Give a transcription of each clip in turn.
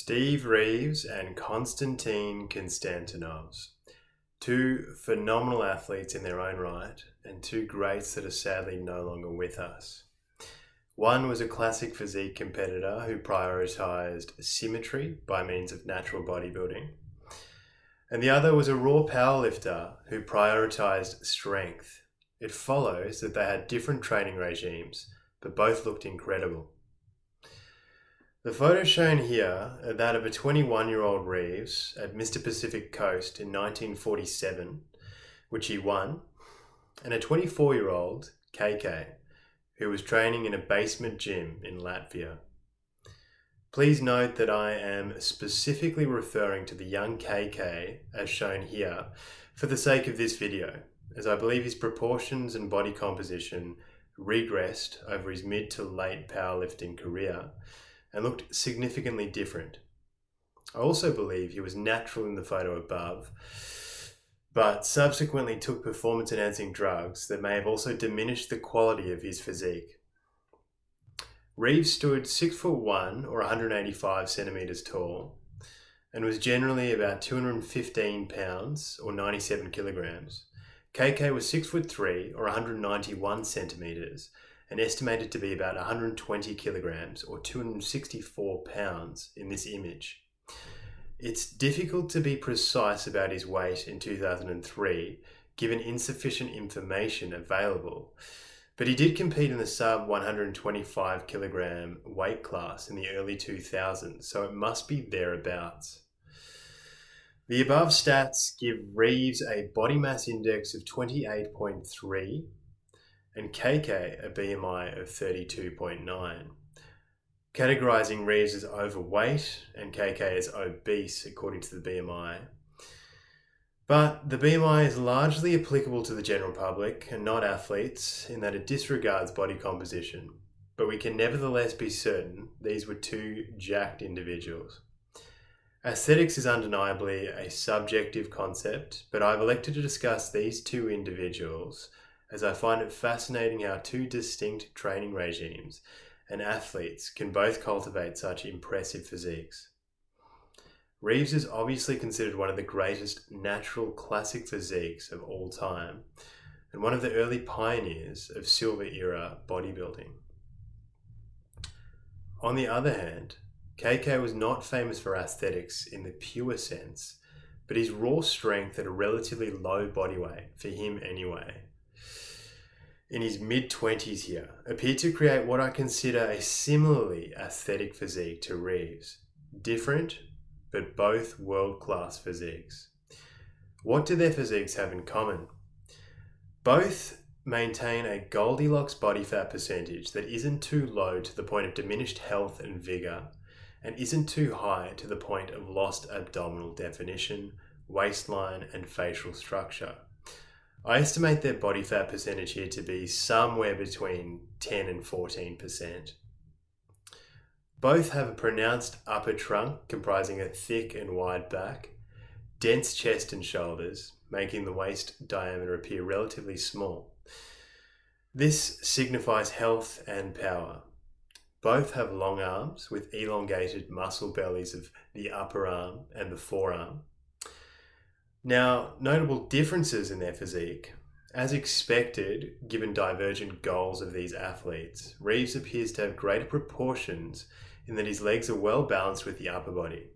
Steve Reeves and Konstantin Konstantinovs. Two phenomenal athletes in their own right, and two greats that are sadly no longer with us. One was a classic physique competitor who prioritised symmetry by means of natural bodybuilding, and the other was a raw powerlifter who prioritised strength. It follows that they had different training regimes, but both looked incredible. The photos shown here are that of a 21-year-old Reeves at Mr. Pacific Coast in 1947, which he won, and a 24-year-old KK, who was training in a basement gym in Latvia. Please note that I am specifically referring to the young KK as shown here for the sake of this video, as I believe his proportions and body composition regressed over his mid to late powerlifting career and looked significantly different. I also believe he was natural in the photo above, but subsequently took performance-enhancing drugs that may have also diminished the quality of his physique. Reeves stood 6'1" or 185 centimeters tall and was generally about 215 pounds or 97 kilograms. KK was 6'3" or 191 centimeters and estimated to be about 120 kilograms or 264 pounds in this image. It's difficult to be precise about his weight in 2003, given insufficient information available, but he did compete in the sub 125 kilogram weight class in the early 2000s, so it must be thereabouts. The above stats give Reeves a body mass index of 28.3 and KK a BMI of 32.9, categorizing Reeves as overweight and KK as obese according to the BMI. But the BMI is largely applicable to the general public and not athletes in that it disregards body composition, but we can nevertheless be certain these were two jacked individuals. Aesthetics is undeniably a subjective concept, but I've elected to discuss these two individuals as I find it fascinating how two distinct training regimes and athletes can both cultivate such impressive physiques. Reeves is obviously considered one of the greatest natural classic physiques of all time, and one of the early pioneers of silver era bodybuilding. On the other hand, KK was not famous for aesthetics in the pure sense, but his raw strength at a relatively low body weight, for him anyway, in his mid-20s here, appeared to create what I consider a similarly aesthetic physique to Reeves. Different, but both world-class physiques. What do their physiques have in common? Both maintain a Goldilocks body fat percentage that isn't too low to the point of diminished health and vigor, and isn't too high to the point of lost abdominal definition, waistline, and facial structure. I estimate their body fat percentage here to be somewhere between 10 and 14%. Both have a pronounced upper trunk comprising a thick and wide back, dense chest and shoulders, making the waist diameter appear relatively small. This signifies health and power. Both have long arms with elongated muscle bellies of the upper arm and the forearm. Now, notable differences in their physique. As expected, given divergent goals of these athletes, Reeves appears to have greater proportions in that his legs are well balanced with the upper body.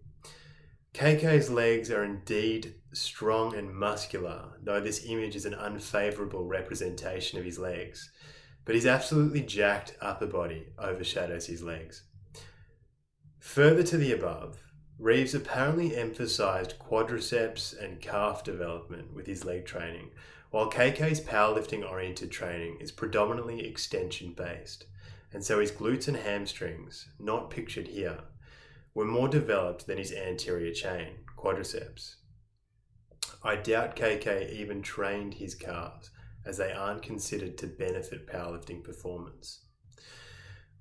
KK's legs are indeed strong and muscular, though this image is an unfavourable representation of his legs, but his absolutely jacked upper body overshadows his legs. Further to the above, Reeves apparently emphasised quadriceps and calf development with his leg training, while KK's powerlifting-oriented training is predominantly extension-based, and so his glutes and hamstrings, not pictured here, were more developed than his anterior chain, quadriceps. I doubt KK even trained his calves, as they aren't considered to benefit powerlifting performance.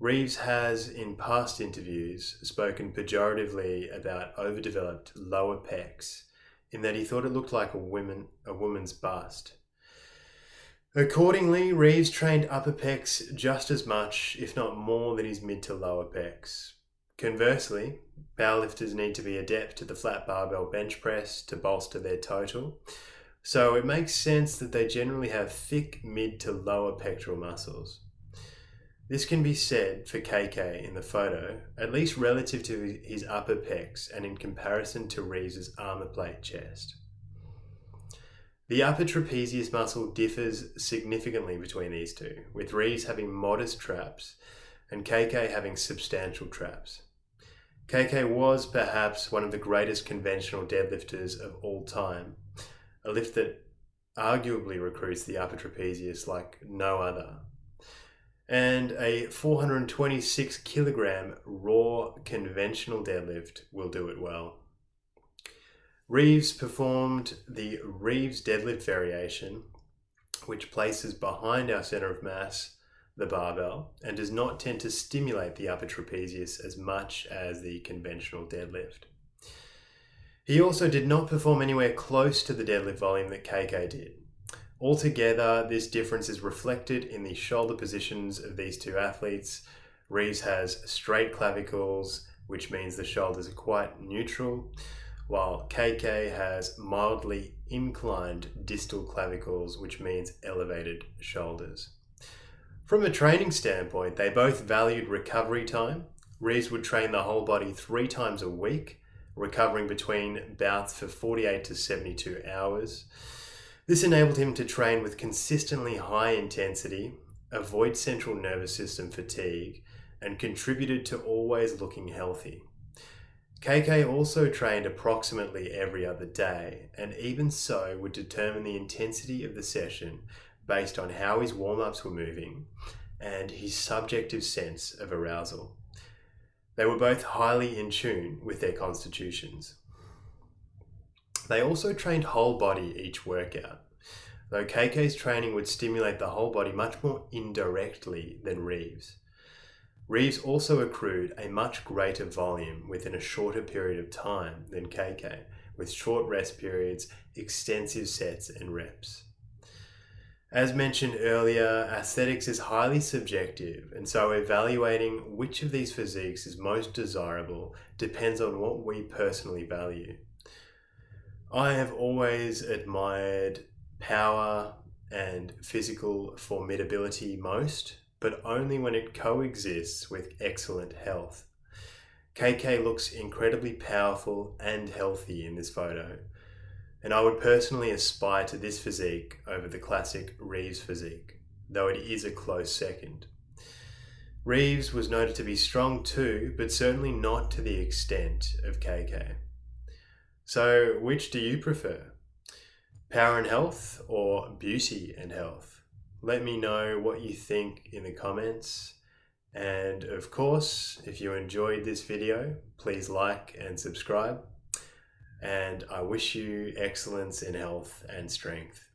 Reeves has, in past interviews, spoken pejoratively about overdeveloped lower pecs, in that he thought it looked like a woman's bust. Accordingly, Reeves trained upper pecs just as much, if not more, than his mid to lower pecs. Conversely, powerlifters need to be adept to the flat barbell bench press to bolster their total. So it makes sense that they generally have thick mid to lower pectoral muscles. This can be said for KK in the photo, at least relative to his upper pecs and in comparison to Reeves' armor plate chest. The upper trapezius muscle differs significantly between these two, with Reeves having modest traps and KK having substantial traps. KK was perhaps one of the greatest conventional deadlifters of all time, a lift that arguably recruits the upper trapezius like no other. And a 426 kilogram raw conventional deadlift will do it well. Reeves performed the Reeves deadlift variation, which places behind our center of mass the barbell and does not tend to stimulate the upper trapezius as much as the conventional deadlift. He also did not perform anywhere close to the deadlift volume that KK did. Altogether, this difference is reflected in the shoulder positions of these two athletes. Reeves has straight clavicles, which means the shoulders are quite neutral, while KK has mildly inclined distal clavicles, which means elevated shoulders. From a training standpoint, they both valued recovery time. Reeves would train the whole body 3 times a week, recovering between bouts for 48 to 72 hours. This enabled him to train with consistently high intensity, avoid central nervous system fatigue, and contributed to always looking healthy. KK also trained approximately every other day, and even so would determine the intensity of the session based on how his warm-ups were moving and his subjective sense of arousal. They were both highly in tune with their constitutions. They also trained whole body each workout, though KK's training would stimulate the whole body much more indirectly than Reeves. Reeves also accrued a much greater volume within a shorter period of time than KK, with short rest periods, extensive sets and reps. As mentioned earlier, aesthetics is highly subjective, and so evaluating which of these physiques is most desirable depends on what we personally value. I have always admired power and physical formidability most, but only when it coexists with excellent health. KK looks incredibly powerful and healthy in this photo, and I would personally aspire to this physique over the classic Reeves physique, though it is a close second. Reeves was noted to be strong too, but certainly not to the extent of KK. So, which do you prefer? Power and health or beauty and health? Let me know what you think in the comments. And of course, if you enjoyed this video, please like and subscribe. And I wish you excellence in health and strength.